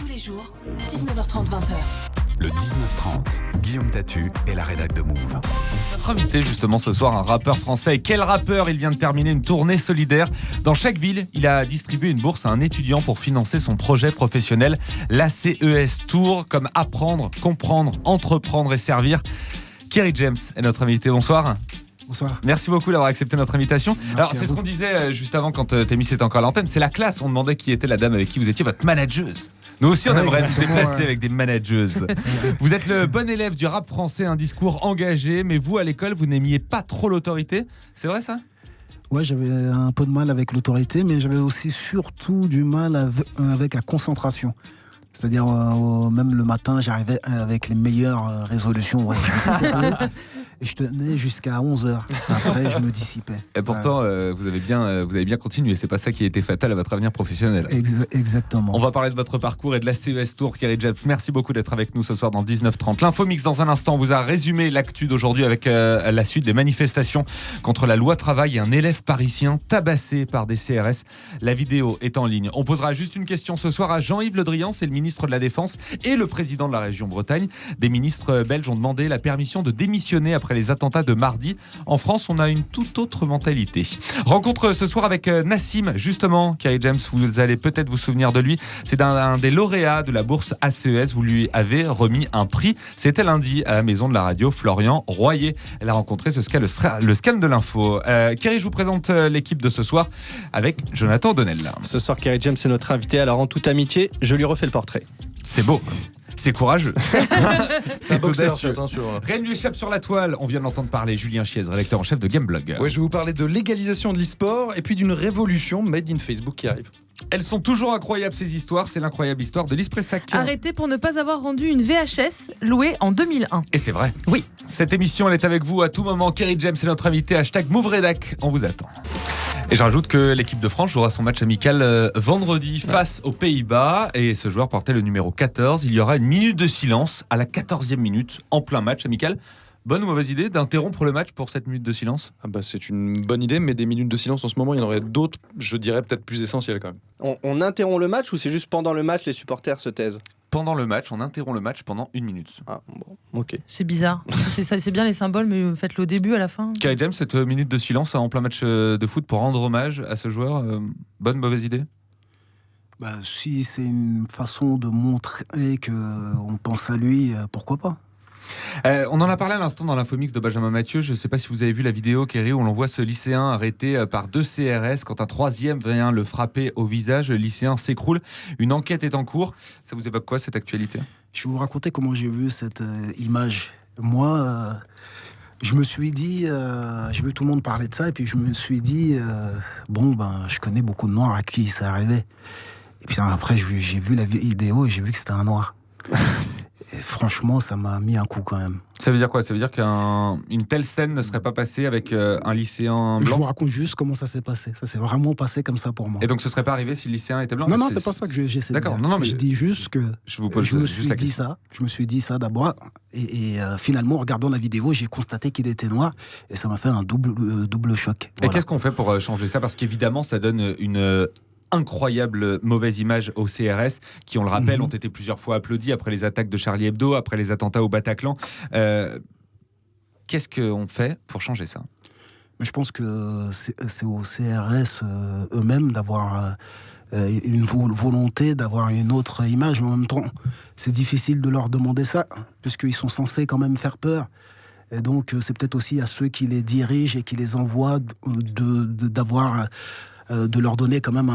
les jours, 19h30, 20h. Le 19-30, Guillaume Tatu et la rédac de Move. Notre invité justement ce soir, un rappeur français. Et quel rappeur! Il vient de terminer une tournée solidaire. Dans chaque ville, il a distribué une bourse à un étudiant pour financer son projet professionnel, l'ACES Tour, comme apprendre, comprendre, entreprendre et servir. Kerry James est notre invité. Bonsoir. Bonsoir. Merci beaucoup d'avoir accepté notre invitation. Merci. Alors c'est ce qu'on disait juste avant quand Témis était encore à l'antenne, c'est la classe. On demandait qui était la dame avec qui vous étiez votre manageuse. Nous aussi on aimerait nous déplacer avec des manageuses. Vous êtes le bon élève du rap français, un discours engagé, mais vous à l'école vous n'aimiez pas trop l'autorité. C'est vrai ça? Ouais, j'avais un peu de mal avec l'autorité, mais j'avais aussi surtout du mal avec la concentration. C'est-à-dire, même le matin, j'arrivais avec les meilleures résolutions. Ouais, je vais tirer, et je tenais jusqu'à 11h. Après, je me dissipais. Et pourtant, vous avez bien continué. C'est pas ça qui a été fatal à votre avenir professionnel. Exactement. On va parler de votre parcours et de la CES Tour, Kerry James. Merci beaucoup d'être avec nous ce soir dans 19h30. L'Infomix, dans un instant, vous a résumé l'actu d'aujourd'hui avec la suite des manifestations contre la loi travail et un élève parisien tabassé par des CRS. La vidéo est en ligne. On posera juste une question ce soir à Jean-Yves Le Drian, c'est le ministre de la Défense et le président de la région Bretagne. Des ministres belges ont demandé la permission de démissionner après les attentats de mardi. En France, on a une toute autre mentalité. Rencontre ce soir avec Nassim, justement. Kerry James, vous allez peut-être vous souvenir de lui. C'est un des lauréats de la bourse ACES. Vous lui avez remis un prix. C'était lundi à la maison de la radio, Florian Royer. Elle a rencontré ce scan, le scan de l'info. Kerry, je vous présente l'équipe de ce soir avec Jonathan Donnel. Ce soir, Kerry James est notre invité. Alors, en toute amitié, je lui refais le portrait. C'est beau. C'est courageux. C'est audacieux. Attention. Rien ne lui échappe sur la toile. On vient de l'entendre parler. Julien Chiez, rédacteur en chef de Gameblog. Ouais, je vais vous parler de légalisation de l'e-sport et puis d'une révolution made in Facebook qui arrive. Elles sont toujours incroyables ces histoires. C'est l'incroyable histoire de Lise Pressac. Arrêté pour ne pas avoir rendu une VHS louée en 2001. Et c'est vrai. Oui. Cette émission, elle est avec vous à tout moment. Kerry James est notre invité. #MoveRedac. On vous attend. Et je rajoute que l'équipe de France jouera son match amical vendredi face aux Pays-Bas. Et ce joueur portait le numéro 14. Il y aura une minute de silence à la 14e minute, en plein match amical. Bonne ou mauvaise idée d'interrompre le match pour cette minute de silence? C'est une bonne idée, mais des minutes de silence en ce moment, il y en aurait d'autres, je dirais peut-être plus essentielles quand même. On interrompt le match ou c'est juste pendant le match, les supporters se taisent? Pendant le match, on interrompt le match pendant une minute. Ah, bon, ok. C'est bizarre. C'est bien les symboles, mais faites-le au début, à la fin. Kerry James, cette minute de silence en plein match de foot pour rendre hommage à ce joueur, bonne, mauvaise idée? Si c'est une façon de montrer qu'on pense à lui, pourquoi pas? On en a parlé à l'instant dans l'Infomix de Benjamin Mathieu. Je ne sais pas si vous avez vu la vidéo, Kerry, où l'on voit ce lycéen arrêté par 2 CRS. Quand un troisième vient le frapper au visage, le lycéen s'écroule. Une enquête est en cours. Ça vous évoque quoi, cette actualité? Je vais vous raconter comment j'ai vu cette image. Moi, je me suis dit, j'ai vu tout le monde parler de ça, et puis je me suis dit, je connais beaucoup de Noirs à qui ça arrivait. Et puis après, j'ai vu la vidéo et j'ai vu que c'était un Noir. Et franchement, ça m'a mis un coup quand même. Ça veut dire quoi? Ça veut dire qu'une telle scène ne serait pas passée avec un lycéen blanc? Je vous raconte juste comment ça s'est passé. Ça s'est vraiment passé comme ça pour moi. Et donc ce serait pas arrivé si le lycéen était blanc? Non, c'est pas ça que j'essaie de dire. D'accord, non, mais je dis juste que je me suis dit ça d'abord. Et finalement, en regardant la vidéo, j'ai constaté qu'il était noir. Et ça m'a fait un double choc. Voilà. Et qu'est-ce qu'on fait pour changer ça? Parce qu'évidemment, ça donne une incroyable mauvaise image aux CRS qui, on le rappelle, ont été plusieurs fois applaudis après les attaques de Charlie Hebdo, après les attentats au Bataclan. Qu'est-ce qu'on fait pour changer ça? Mais je pense que c'est aux CRS eux-mêmes d'avoir une volonté d'avoir une autre image, mais en même temps, c'est difficile de leur demander ça, puisqu'ils sont censés quand même faire peur. Et donc, c'est peut-être aussi à ceux qui les dirigent et qui les envoient de leur donner quand même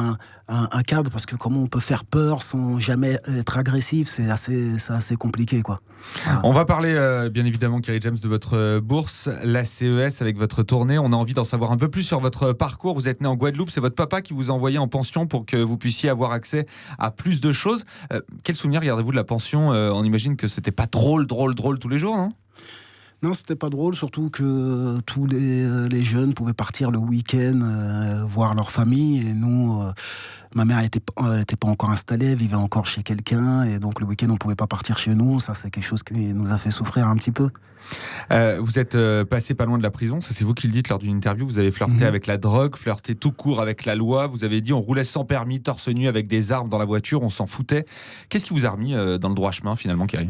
un cadre, parce que comment on peut faire peur sans jamais être agressif, c'est assez compliqué, quoi. Voilà. On va parler bien évidemment, Kerry James, de votre bourse, la CES, avec votre tournée. On a envie d'en savoir un peu plus sur votre parcours. Vous êtes né en Guadeloupe, c'est votre papa qui vous a envoyé en pension pour que vous puissiez avoir accès à plus de choses. Quel souvenir gardez-vous de la pension? On imagine que c'était pas drôle tous les jours, non? Non, c'était pas drôle, surtout que tous les jeunes pouvaient partir le week-end voir leur famille, et nous, Ma mère était pas encore installée, elle vivait encore chez quelqu'un, et donc le week-end on pouvait pas partir chez nous. Ça, c'est quelque chose qui nous a fait souffrir un petit peu. Vous êtes passé pas loin de la prison, ça c'est vous qui le dites lors d'une interview. Vous avez flirté avec la drogue, flirté tout court avec la loi. Vous avez dit on roulait sans permis, torse nu avec des armes dans la voiture, on s'en foutait. Qu'est-ce qui vous a remis dans le droit chemin finalement, Kerry ?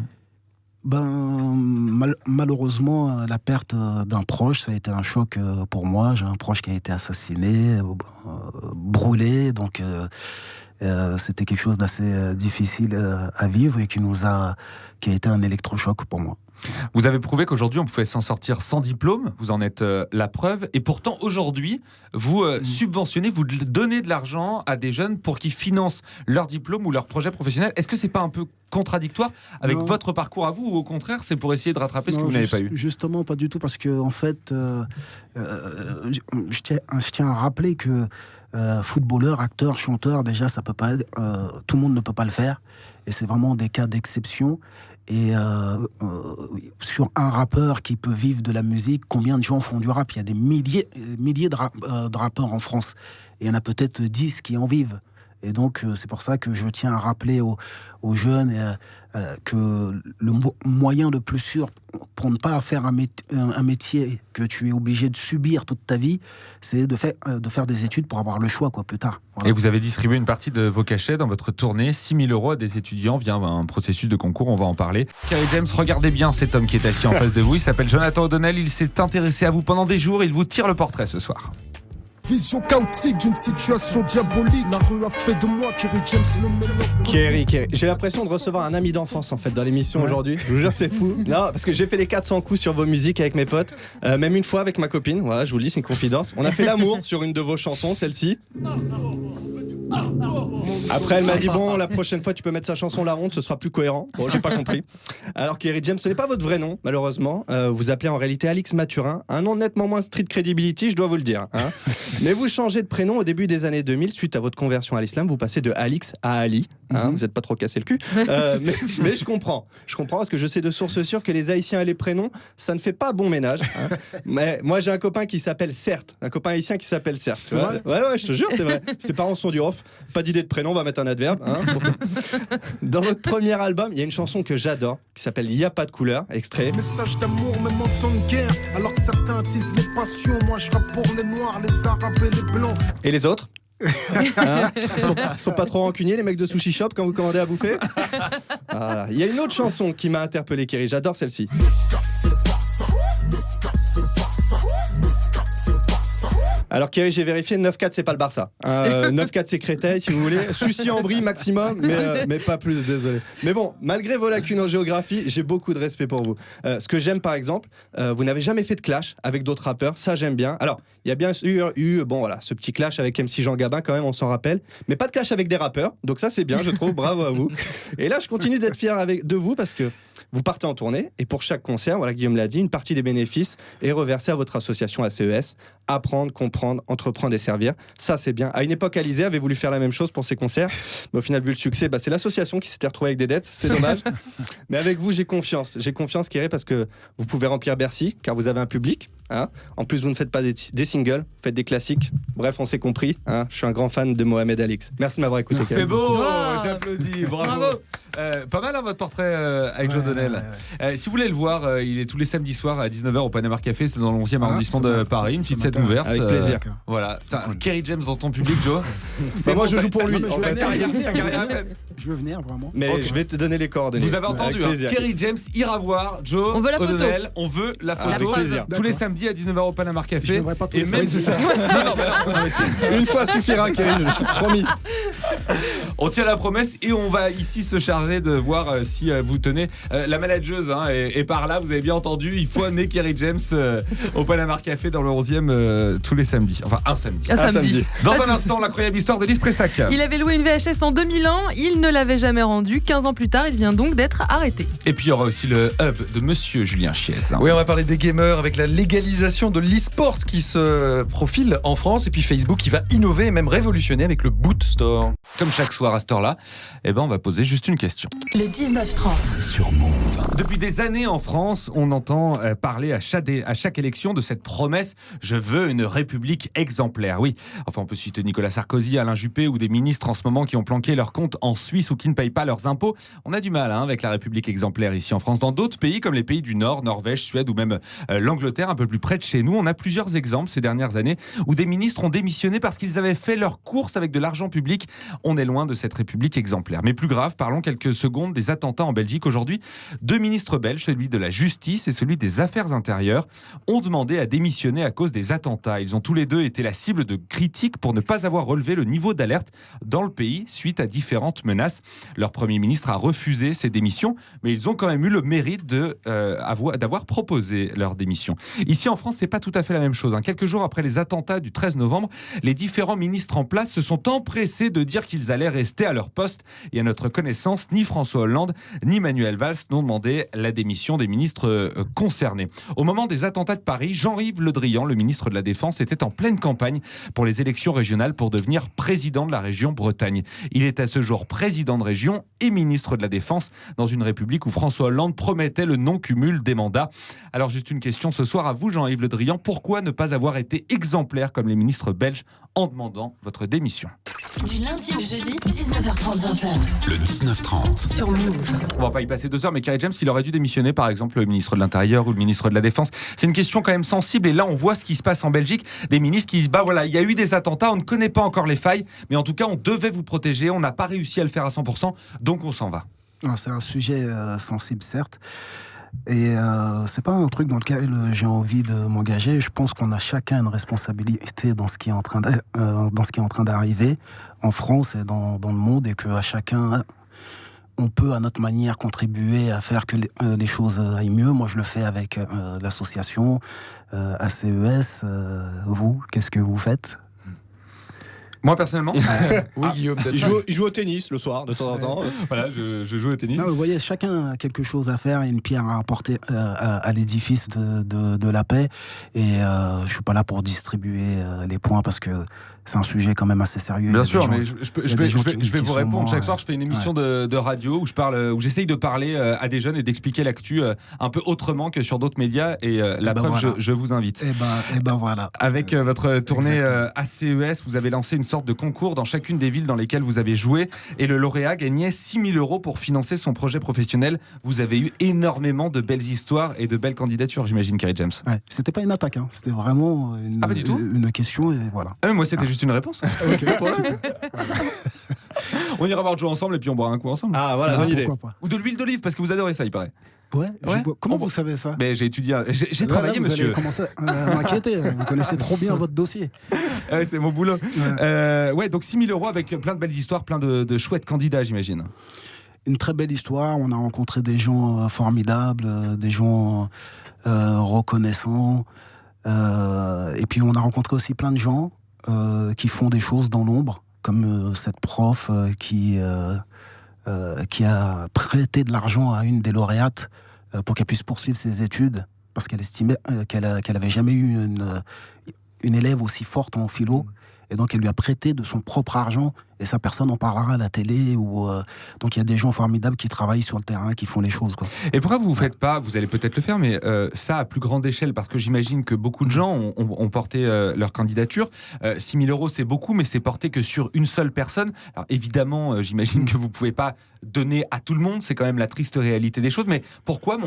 Malheureusement, la perte d'un proche, ça a été un choc pour moi. J'ai un proche qui a été assassiné, brûlé, donc c'était quelque chose d'assez difficile à vivre et qui a été un électrochoc pour moi. Vous avez prouvé qu'aujourd'hui on pouvait s'en sortir sans diplôme, vous en êtes la preuve, et pourtant aujourd'hui vous subventionnez, vous donnez de l'argent à des jeunes pour qu'ils financent leur diplôme ou leur projet professionnel. Est-ce que c'est pas un peu contradictoire avec votre parcours à vous, ou au contraire c'est pour essayer de rattraper ce que vous n'avez pas eu ? Justement pas du tout, parce que en fait je tiens à rappeler que footballeur, acteur, chanteur, déjà ça peut pas être, tout le monde ne peut pas le faire, et c'est vraiment des cas d'exception. Et sur un rappeur qui peut vivre de la musique, combien de gens font du rap ? Il y a des milliers de rappeurs en France. Et il y en a peut-être 10 qui en vivent. Et donc, c'est pour ça que je tiens à rappeler aux jeunes que le moyen le plus sûr pour ne pas faire un métier que tu es obligé de subir toute ta vie, c'est de faire des études pour avoir le choix plus tard. Voilà. Et vous avez distribué une partie de vos cachets dans votre tournée, 6 000 € à des étudiants via un processus de concours, on va en parler. Kerry James, regardez bien cet homme qui est assis en face de vous, il s'appelle Jonathan O'Donnell, il s'est intéressé à vous pendant des jours, il vous tire le portrait ce soir. Vision chaotique d'une situation diabolique. La rue a fait de moi Kerry James le mélodie. Kerry, j'ai l'impression de recevoir un ami d'enfance en fait dans l'émission aujourd'hui. Je vous jure, c'est fou. Non, parce que j'ai fait les 400 coups sur vos musiques avec mes potes. Même une fois avec ma copine. Voilà, je vous le dis, c'est une confidence. On a fait l'amour sur une de vos chansons, celle-ci. Après, elle m'a dit bon, la prochaine fois tu peux mettre sa chanson La Ronde, ce sera plus cohérent. Bon, j'ai pas compris. Alors Kerry James, ce n'est pas votre vrai nom, malheureusement. Vous appelez en réalité Alix Mathurin, un nom nettement moins street credibility, je dois vous le dire. Hein. Mais vous changez de prénom au début des années 2000 suite à votre conversion à l'islam. Vous passez de Alix à Ali. Hein, vous n'êtes pas trop cassé le cul. Mais je comprends. Je comprends parce que je sais de sources sûres que les Haïtiens et les prénoms, ça ne fait pas bon ménage. Hein. Mais moi, j'ai un copain qui s'appelle Certes. Un copain haïtien qui s'appelle Certes. C'est vrai ? Ouais, je te jure, c'est vrai. Ses parents sont du off. Pas d'idée de prénom, on va mettre un adverbe. Hein. Dans votre premier album, il y a une chanson que j'adore qui s'appelle Il y a pas de couleur. Extrait. Message d'amour, même en temps de guerre. Alors que certains attisent les passions. Moi, je rappe pour les noirs, les arabes et les blancs. Et les autres hein, sont pas trop rancuniers les mecs de Sushi Shop quand vous commandez à bouffer. Voilà. Il y a une autre chanson qui m'a interpellé, Kerry, j'adore celle-ci. Alors Kerry, j'ai vérifié, 9-4 c'est pas le Barça. 9-4 c'est Créteil si vous voulez. Sucy-en-Brie maximum, mais pas plus, désolé. Mais bon, malgré vos lacunes en géographie, j'ai beaucoup de respect pour vous. Ce que j'aime par exemple, vous n'avez jamais fait de clash avec d'autres rappeurs, ça j'aime bien. Alors, il y a bien sûr eu ce petit clash avec MC Jean Gabin quand même, on s'en rappelle. Mais pas de clash avec des rappeurs, donc ça c'est bien je trouve, bravo à vous. Et là je continue d'être fier de vous parce que vous partez en tournée et pour chaque concert, voilà, Guillaume l'a dit, une partie des bénéfices est reversée à votre association ACES. Apprendre, comprendre, entreprendre et servir. Ça, c'est bien. À une époque, Alizé avait voulu faire la même chose pour ses concerts. Mais au final, vu le succès, c'est l'association qui s'était retrouvée avec des dettes. C'est dommage. Mais avec vous, j'ai confiance. J'ai confiance, Kerry, parce que vous pouvez remplir Bercy, car vous avez un public. Hein. En plus, vous ne faites pas des singles, vous faites des classiques. Bref, on s'est compris. Hein. Je suis un grand fan de Mohamed Alix. Merci de m'avoir écouté. C'est beau, j'applaudis. Bravo. Pas mal votre portrait avec Joe Donnell. Si vous voulez le voir, il est tous les samedis soirs à 19h au Panama Café, c'est dans le 11e arrondissement de Paris, une petite scène ouverte. Avec plaisir. Voilà. Kerry James dans ton public, Joe. Moi, je joue pour lui. Je veux venir vraiment. Mais je vais te donner les coordonnées. Vous avez entendu, Kerry James ira voir Joe O'Donnell. On veut la photo. Tous les samedis à 19h au Panama Café. Et même c'est ça. Une fois suffira, Kerry, je suis promis. On tient la promesse et on va ici se charger de voir si vous tenez. La manageuse est par là, vous avez bien entendu. Il faut amener Kerry James au Panama Café dans le 11e tous les samedis. Enfin, un samedi. Dans un instant, l'incroyable histoire de Lise Pressac. Il avait loué une VHS en 2001, il ne l'avait jamais rendue. 15 ans plus tard, il vient donc d'être arrêté. Et puis il y aura aussi le hub de Monsieur Julien Chies. Oui, on va parler des gamers avec la légalisation de l'e-sport qui se profile en France et puis Facebook qui va innover et même révolutionner avec le Boot Store. Comme chaque soir à cette heure-là, on va poser juste une question. question. Le 19-30. Sur Move. Depuis des années en France, on entend parler à chaque élection de cette promesse « Je veux une république exemplaire ». Oui, enfin on peut citer Nicolas Sarkozy, Alain Juppé ou des ministres en ce moment qui ont planqué leurs comptes en Suisse ou qui ne payent pas leurs impôts. On a du mal avec la république exemplaire ici en France. Dans d'autres pays comme les pays du Nord, Norvège, Suède ou même l'Angleterre, un peu plus près de chez nous, on a plusieurs exemples ces dernières années où des ministres ont démissionné parce qu'ils avaient fait leurs courses avec de l'argent public. On est loin de cette république exemplaire. Mais plus grave, parlons quelques secondes des attentats en Belgique. Aujourd'hui, 2 ministres belges, celui de la justice et celui des affaires intérieures, ont demandé à démissionner à cause des attentats. Ils ont tous les deux été la cible de critiques pour ne pas avoir relevé le niveau d'alerte dans le pays suite à différentes menaces. Leur Premier ministre a refusé ces démissions, mais ils ont quand même eu le mérite d'avoir proposé leur démission. Ici en France, c'est pas tout à fait la même chose. Quelques jours après les attentats du 13 novembre, les différents ministres en place se sont empressés de dire qu'ils allaient rester à leur poste. Et à notre connaissance, ni François Hollande ni Manuel Valls n'ont demandé la démission des ministres concernés. Au moment des attentats de Paris, Jean-Yves Le Drian, le ministre de la Défense, était en pleine campagne pour les élections régionales pour devenir président de la région Bretagne. Il est à ce jour président de région et ministre de la Défense dans une république où François Hollande promettait le non-cumul des mandats. Alors juste une question ce soir à vous, Jean-Yves Le Drian. Pourquoi ne pas avoir été exemplaire comme les ministres belges en demandant votre démission? Du lundi au jeudi, 19h30-20h. Le 19-30. Sur Move. On va pas y passer 2 heures, mais Kerry James, il aurait dû démissionner, par exemple, le ministre de l'Intérieur ou le ministre de la Défense. C'est une question quand même sensible. Et là, on voit ce qui se passe en Belgique. Des ministres qui disent, voilà, il y a eu des attentats, on ne connaît pas encore les failles, mais en tout cas, on devait vous protéger. On n'a pas réussi à le faire à 100%, donc on s'en va. Non, c'est un sujet sensible, certes. Et c'est pas un truc dans lequel j'ai envie de m'engager. Je pense qu'on a chacun une responsabilité dans ce qui est en train d'arriver en France et dans le monde, et qu'à chacun, on peut à notre manière contribuer à faire que les choses aillent mieux. Moi, je le fais avec l'association ACES. Vous, qu'est-ce que vous faites ? Moi, personnellement, Oui, Guillaume, Il joue au tennis le soir, de temps en temps. voilà, je joue au tennis. Non, vous voyez, chacun a quelque chose à faire et une pierre à apporter à l'édifice de la paix. Et je suis pas là pour distribuer les points parce que c'est un sujet quand même assez sérieux. Bien sûr, mais je vais vous répondre. Chaque soir, je fais une émission de radio où j'essaye de parler à des jeunes et d'expliquer l'actu un peu autrement que sur d'autres médias. Et la preuve, voilà. je vous invite. Et ben voilà. Avec votre tournée ACES, vous avez lancé une sorte de concours dans chacune des villes dans lesquelles vous avez joué. Et le lauréat gagnait 6 000 € pour financer son projet professionnel. Vous avez eu énormément de belles histoires et de belles candidatures, j'imagine, Kerry James. Ouais, c'était pas une attaque, c'était vraiment une question. Et voilà. Moi, c'était juste une réponse. Okay, on ira voir Joe ensemble et puis on boira un coup ensemble. Ah voilà, bonne idée. Ou de l'huile d'olive parce que vous adorez ça, il paraît. Ouais. Comment vous savez ça? Mais j'ai étudié, j'ai travaillé, vous monsieur. Vous allez commencer à m'inquiéter. Vous connaissez trop bien votre dossier. Ouais, c'est mon boulot. Donc 6 000 € avec plein de belles histoires, plein de chouettes candidats, j'imagine. Une très belle histoire. On a rencontré des gens formidables, des gens reconnaissants. Et puis on a rencontré aussi plein de gens qui font des choses dans l'ombre, comme cette prof qui a prêté de l'argent à une des lauréates pour qu'elle puisse poursuivre ses études, parce qu'elle estimait qu'elle avait jamais eu une élève aussi forte en philo. Et donc, elle lui a prêté de son propre argent, et sa personne en parlera à la télé. Donc, il y a des gens formidables qui travaillent sur le terrain, qui font les choses, quoi. Et pourquoi vous ne faites pas, vous allez peut-être le faire, mais ça à plus grande échelle, parce que j'imagine que beaucoup de gens ont porté leur candidature. 6 000 €, c'est beaucoup, mais c'est porté que sur une seule personne. Alors évidemment, j'imagine que vous ne pouvez pas donner à tout le monde, c'est quand même la triste réalité des choses, mais pourquoi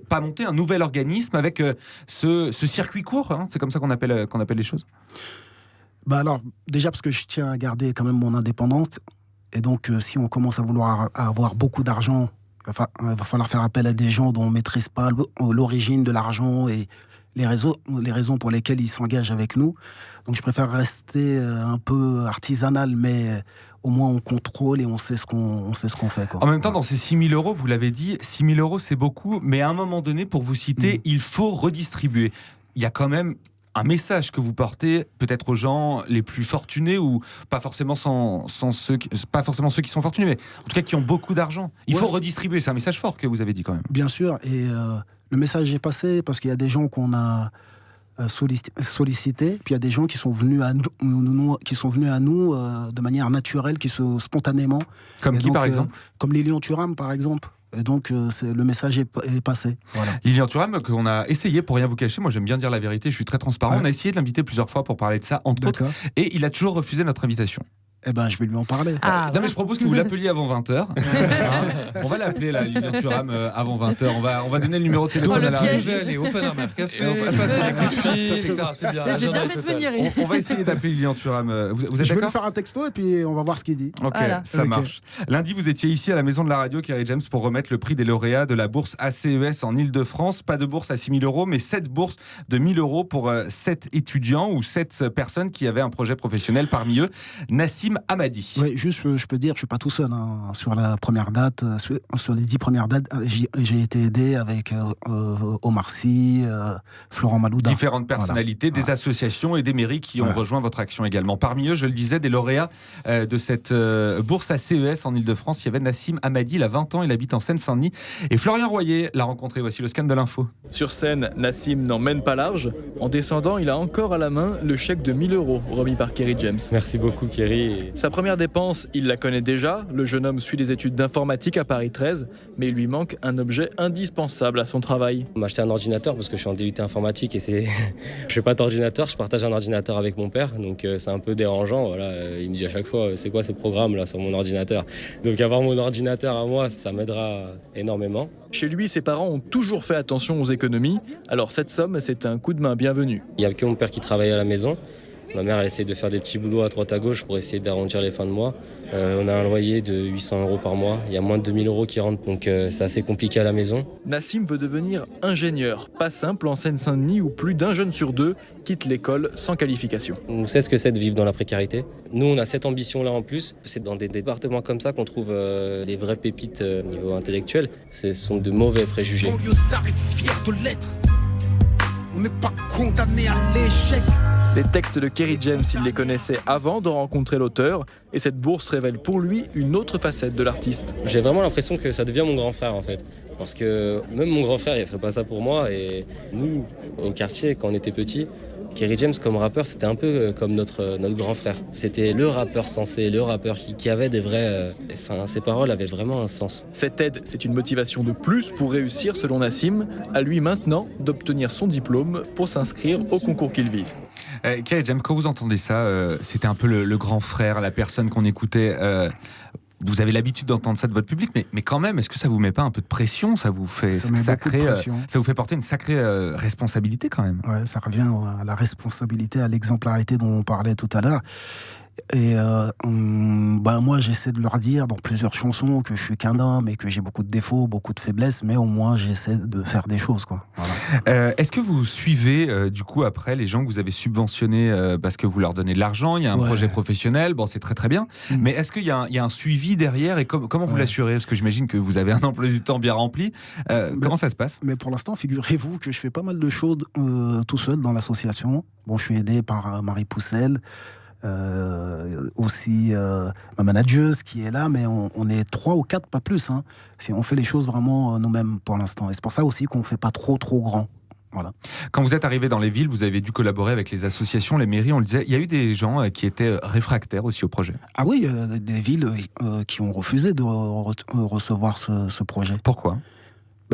pas monter un nouvel organisme avec ce circuit court, c'est comme ça qu'on appelle les choses? Alors, déjà parce que je tiens à garder quand même mon indépendance. Et donc, si on commence à vouloir avoir beaucoup d'argent, il va falloir faire appel à des gens dont on ne maîtrise pas l'origine de l'argent et les raisons pour lesquelles ils s'engagent avec nous. Donc, je préfère rester un peu artisanal, mais au moins on contrôle et on sait ce qu'on fait, quoi. En même temps, dans ces 6 000 €, vous l'avez dit, 6 000 € c'est beaucoup, mais à un moment donné, pour vous citer, il faut redistribuer. Il y a quand même un message que vous portez, peut-être aux gens les plus fortunés, ou pas forcément ceux qui sont fortunés, mais en tout cas qui ont beaucoup d'argent. Il faut redistribuer, c'est un message fort que vous avez dit quand même. Bien sûr, et le message est passé parce qu'il y a des gens qu'on a sollicité. Puis il y a des gens qui sont venus à nous, de manière naturelle, spontanément. Comme Et qui, donc, par exemple Comme Lilian Thuram, par exemple. Et donc, le message est passé. Voilà. Lilian Thuram, qu'on a essayé, pour rien vous cacher, moi j'aime bien dire la vérité, je suis très transparent, Ouais. On a essayé de l'inviter plusieurs fois pour parler de ça, entre autres, et il a toujours refusé notre invitation. Eh ben, je vais lui en parler. Non mais je propose que vous l'appeliez avant 20h. On va l'appeler là, Lilian Thuram, avant 20h. On va donner le numéro de téléphone le à la piège. Allez, Open Air Café, Et on va passer les coups de fil, ça, c'est bien. J'ai bien fait de venir. On va essayer d'appeler Lilian Thuram. Vous êtes Je vais lui d'accord ? faire un texto et puis on va voir ce qu'il dit. Ok, Voilà. ça Ok. marche. Lundi, vous étiez ici à la Maison de la Radio, Kerry James, pour remettre le prix des lauréats de la bourse ACES en Ile-de-France. Pas de bourse à 6 000 €, mais 7 bourses de 1 000 € pour 7 étudiants ou 7 personnes qui avaient un projet professionnel. Parmi eux, Nassim Hamadi. Oui, juste, je peux dire, je suis pas tout seul. Hein. Sur la première date, sur les 10 premières dates, j'ai été aidé avec Omar Sy, Florent Malouda. Différentes personnalités, des associations et des mairies qui ont rejoint votre action également. Parmi eux, je le disais, des lauréats de cette bourse ACES en Ile-de-France. Il y avait Nassim Hamadi, il a 20 ans, il habite en Seine-Saint-Denis. Et Florian Royer l'a rencontré. Voici le scan de l'info. Sur scène, Nassim n'emmène pas large. En descendant, il a encore à la main le chèque de 1 000 € remis par Kerry James. Merci beaucoup, Kerry. Sa première dépense, il la connaît déjà. Le jeune homme suit des études d'informatique à Paris 13, mais il lui manque un objet indispensable à son travail. On m'a acheté un ordinateur parce que je suis en DUT informatique et je n'ai pas d'ordinateur, je partage un ordinateur avec mon père, donc c'est un peu dérangeant. Voilà. Il me dit à chaque fois, c'est quoi ce programme là sur mon ordinateur? Donc avoir mon ordinateur à moi, ça m'aidera énormément. Chez lui, ses parents ont toujours fait attention aux économies, alors cette somme, c'est un coup de main bienvenu. Il n'y a que mon père qui travaille à la maison. Ma mère, elle essaie de faire des petits boulots à droite à gauche pour essayer d'arrondir les fins de mois. On a un loyer de 800 € par mois. Il y a moins de 2 000 € qui rentrent, donc c'est assez compliqué à la maison. Nassim veut devenir ingénieur. Pas simple en Seine-Saint-Denis où plus d'un jeune sur deux quitte l'école sans qualification. On sait ce que c'est de vivre dans la précarité. Nous, on a cette ambition-là en plus. C'est dans des départements comme ça qu'on trouve les vraies pépites au niveau intellectuel. Ce sont de mauvais préjugés. On n'est pas condamné à l'échec. Les textes de Kerry James, il les connaissait avant de rencontrer l'auteur, et cette bourse révèle pour lui une autre facette de l'artiste. J'ai vraiment l'impression que ça devient mon grand frère en fait. Parce que même mon grand frère, il ferait pas ça pour moi. Et nous, au quartier, quand on était petits, Kerry James comme rappeur, c'était un peu comme notre grand frère. C'était le rappeur sensé, le rappeur qui avait des vrais... ses paroles avaient vraiment un sens. Cette aide, c'est une motivation de plus pour réussir, selon Nassim. À lui maintenant d'obtenir son diplôme pour s'inscrire au concours qu'il vise. Kerry James, quand vous entendez ça, c'était un peu le grand frère, la personne qu'on écoutait. Vous avez l'habitude d'entendre ça de votre public, mais quand même, est-ce que ça vous met pas un peu de pression? Ça vous fait Ça met beaucoup de pression. Ça vous fait porter une sacrée responsabilité quand même. Ouais, ça revient à la responsabilité, à l'exemplarité dont on parlait tout à l'heure. Et moi, j'essaie de leur dire dans plusieurs chansons que je suis qu'un homme et que j'ai beaucoup de défauts, beaucoup de faiblesses, mais au moins j'essaie de faire des choses, quoi. Voilà. Est-ce que vous suivez du coup après les gens que vous avez subventionnés parce que vous leur donnez de l'argent, il y a un projet professionnel, bon c'est très très bien, mais est-ce qu'il y a un suivi derrière et comment vous l'assurez? Parce que j'imagine que vous avez un emploi du temps bien rempli. Comment ça se passe? Mais pour l'instant, figurez-vous que je fais pas mal de choses tout seul dans l'association. Bon, je suis aidé par Marie Poussel. Aussi ma manageuse qui est là, mais on est 3 ou 4, pas plus. Hein. On fait les choses vraiment nous-mêmes pour l'instant. Et c'est pour ça aussi qu'on ne fait pas trop grand. Voilà. Quand vous êtes arrivé dans les villes, vous avez dû collaborer avec les associations, les mairies, on le disait. Il y a eu des gens qui étaient réfractaires aussi au projet. Ah oui, des villes qui ont refusé de recevoir ce projet. Pourquoi?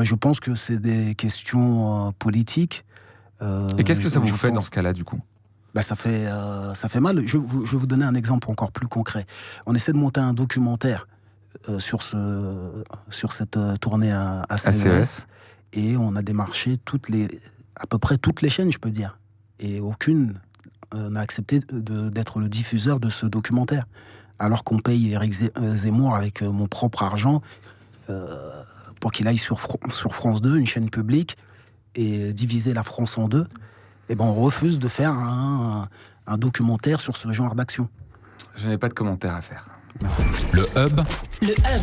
Je pense que c'est des questions politiques. Et qu'est-ce que ça vous fait dans ce cas-là, du coup? Ça fait mal. Je vais vous donner un exemple encore plus concret. On essaie de monter un documentaire sur cette tournée à CES. Et on a démarché à peu près toutes les chaînes, je peux dire. Et aucune n'a accepté d'être le diffuseur de ce documentaire. Alors qu'on paye Éric Zemmour avec mon propre argent pour qu'il aille sur France 2, une chaîne publique, et diviser la France en deux. On refuse de faire un documentaire sur ce genre d'action. Je n'avais pas de commentaire à faire. Merci. Le Hub. Le Hub.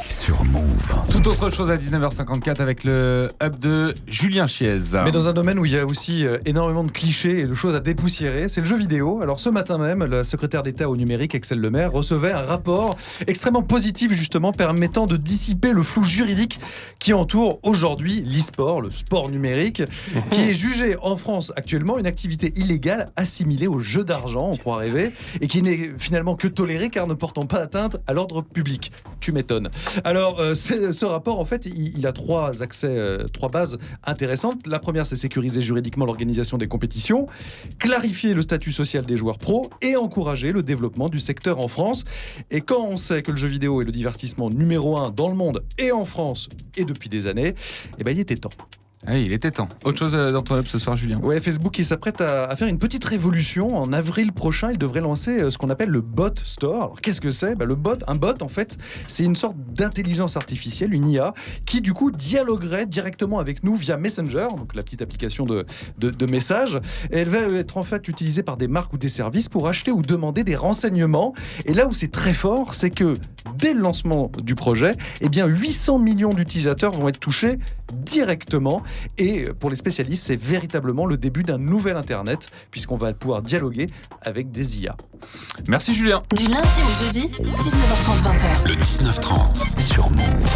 sur Move. Tout autre chose à 19h54 avec le hub de Julien Chiez. Mais dans un domaine où il y a aussi énormément de clichés et de choses à dépoussiérer, c'est le jeu vidéo. Alors ce matin même, la secrétaire d'État au numérique, Excel Lemaire, recevait un rapport extrêmement positif justement permettant de dissiper le flou juridique qui entoure aujourd'hui l'e-sport, le sport numérique, qui est jugé en France actuellement une activité illégale assimilée au jeu d'argent, on croit rêver, et qui n'est finalement que tolérée car ne portant pas atteinte à l'ordre public. Tu m'étonnes. Alors ce rapport en fait il a trois bases intéressantes. La première, c'est sécuriser juridiquement l'organisation des compétitions, clarifier le statut social des joueurs pros et encourager le développement du secteur en France. Et quand on sait que le jeu vidéo est le divertissement numéro 1 dans le monde et en France et depuis des années, eh ben il était temps. Ah, il était temps. Autre chose dans ton hub ce soir, Julien? Ouais, Facebook qui s'apprête à faire une petite révolution. En avril prochain, il devrait lancer ce qu'on appelle le bot store. Alors qu'est-ce que c'est? Un bot en fait, c'est une sorte d'intelligence artificielle, une IA, qui du coup dialoguerait directement avec nous via Messenger, donc la petite application de messages. Et elle va être en fait utilisée par des marques ou des services pour acheter ou demander des renseignements. Et là où c'est très fort, c'est que dès le lancement du projet, eh bien 800 millions d'utilisateurs vont être touchés directement. Et pour les spécialistes, c'est véritablement le début d'un nouvel Internet, puisqu'on va pouvoir dialoguer avec des IA. Merci Julien. Du lundi au jeudi, 19h30-20h. Le 19-30 sur Move.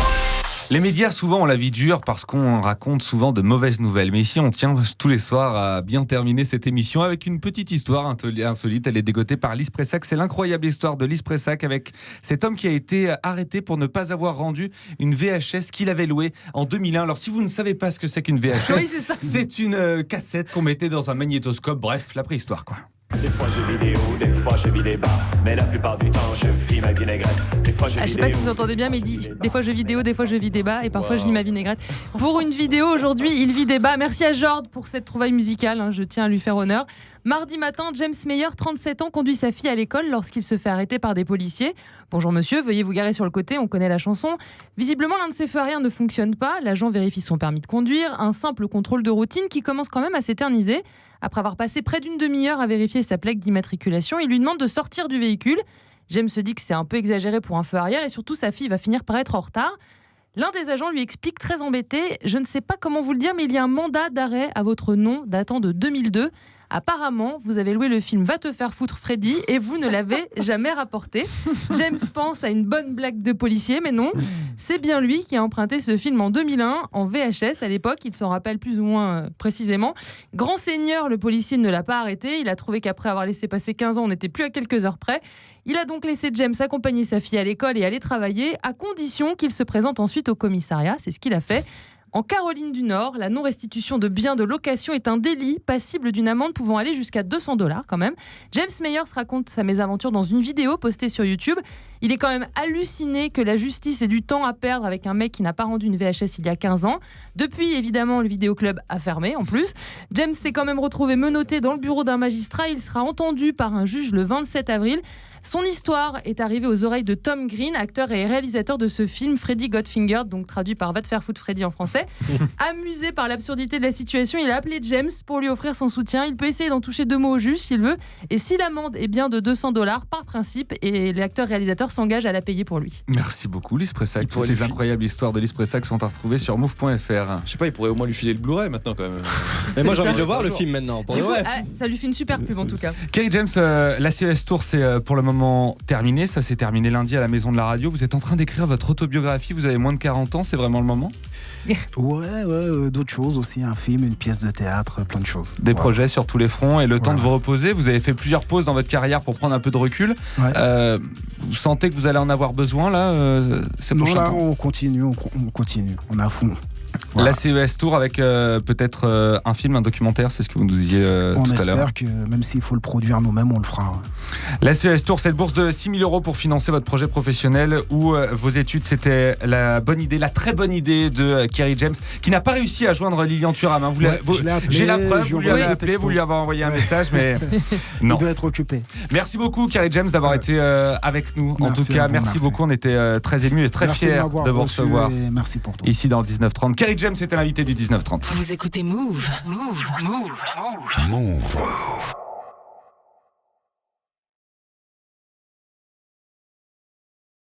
Les médias, souvent, ont la vie dure parce qu'on raconte souvent de mauvaises nouvelles. Mais ici, on tient tous les soirs à bien terminer cette émission avec une petite histoire insolite. Elle est dégotée par Lys Pressac. C'est l'incroyable histoire de Lys Pressac avec cet homme qui a été arrêté pour ne pas avoir rendu une VHS qu'il avait louée en 2001. Alors, si vous ne savez pas ce que c'est qu'une VHS, oui, c'est une cassette qu'on mettait dans un magnétoscope. Bref, la préhistoire, quoi. Des fois je vis vidéo, des fois je vis débat, mais la plupart du temps je vis ma vinaigrette. Des fois je je sais pas si vous entendez bien, mais il dit des fois je vidéo, des fois je vis débat et parfois je vis ma vinaigrette. Pour une vidéo aujourd'hui, il vit débat. Merci à Jord pour cette trouvaille musicale, je tiens à lui faire honneur. Mardi matin, James Meyer, 37 ans, conduit sa fille à l'école lorsqu'il se fait arrêter par des policiers. Bonjour monsieur, veuillez vous garer sur le côté, on connaît la chanson. Visiblement, l'un de ses feux arrière ne fonctionne pas. L'agent vérifie son permis de conduire, un simple contrôle de routine qui commence quand même à s'éterniser. Après avoir passé près d'une demi-heure à vérifier sa plaque d'immatriculation, il lui demande de sortir du véhicule. James se dit que c'est un peu exagéré pour un feu arrière et surtout sa fille va finir par être en retard. L'un des agents lui explique très embêté « Je ne sais pas comment vous le dire, mais il y a un mandat d'arrêt à votre nom datant de 2002. Apparemment, vous avez loué le film Va te faire foutre Freddy et vous ne l'avez jamais rapporté. » James pense à une bonne blague de policier, mais non. C'est bien lui qui a emprunté ce film en 2001 en VHS. À l'époque, il s'en rappelle plus ou moins précisément. Grand seigneur, le policier ne l'a pas arrêté. Il a trouvé qu'après avoir laissé passer 15 ans, on n'était plus à quelques heures près. Il a donc laissé James accompagner sa fille à l'école et aller travailler, à condition qu'il se présente ensuite au commissariat. C'est ce qu'il a fait. En Caroline du Nord, la non-restitution de biens de location est un délit passible d'une amende pouvant aller jusqu'à $200 quand même. James Meyers raconte sa mésaventure dans une vidéo postée sur YouTube. Il est quand même halluciné que la justice ait du temps à perdre avec un mec qui n'a pas rendu une VHS il y a 15 ans. Depuis, évidemment, le vidéoclub a fermé en plus. James s'est quand même retrouvé menotté dans le bureau d'un magistrat. Il sera entendu par un juge le 27 avril. Son histoire est arrivée aux oreilles de Tom Green, acteur et réalisateur de ce film Freddy Got Fingered, donc traduit par Va te faire foutre Freddy en français. Amusé par l'absurdité de la situation, il a appelé James pour lui offrir son soutien. Il peut essayer d'en toucher 2 mots au juge s'il veut. Et si l'amende est bien de $200 par principe, et l'acteur-réalisateur s'engage à la payer pour lui. Merci beaucoup Lys Pressac. Toutes les incroyables histoires de Lys Pressac sont à retrouver sur move.fr. Je sais pas, il pourrait au moins lui filer le Blu-ray maintenant quand même. Mais moi j'ai envie de le voir le film maintenant. Pour vrai. Ça lui fait une super pub en tout cas. Kerry James, la CES Tour c'est pour le moment terminé. Ça s'est terminé lundi à la Maison de la Radio. Vous êtes en train d'écrire votre autobiographie. Vous avez moins de 40 ans. C'est vraiment le moment? Ouais, d'autres choses aussi. Un film, une pièce de théâtre, plein de choses. Des projets sur tous les fronts et le temps de vous reposer. Vous avez fait plusieurs pauses dans votre carrière pour prendre un peu de recul. Ouais. Vous sentez que vous allez en avoir besoin là ces prochains temps? On continue. On est à fond. Voilà. La CES Tour avec peut-être un film, un documentaire, c'est ce que vous nous disiez tout à l'heure. On espère que même s'il faut le produire nous-mêmes, on le fera. Ouais. La CES Tour, cette bourse de 6 000 € pour financer votre projet professionnel ou vos études, c'était la très bonne idée de Kerry James, qui n'a pas réussi à joindre Lilian Thuram. J'ai la preuve, vous lui avez appelé, vous lui avez envoyé un message, mais non. Il doit être occupé. Merci beaucoup Kerry James d'avoir été avec nous. En tout cas, merci beaucoup. On était très émus et très fiers de vous recevoir. Merci pour tout. Ici dans le 19-30. Kerry James était l'invité du 19-30. Vous écoutez Move. Move.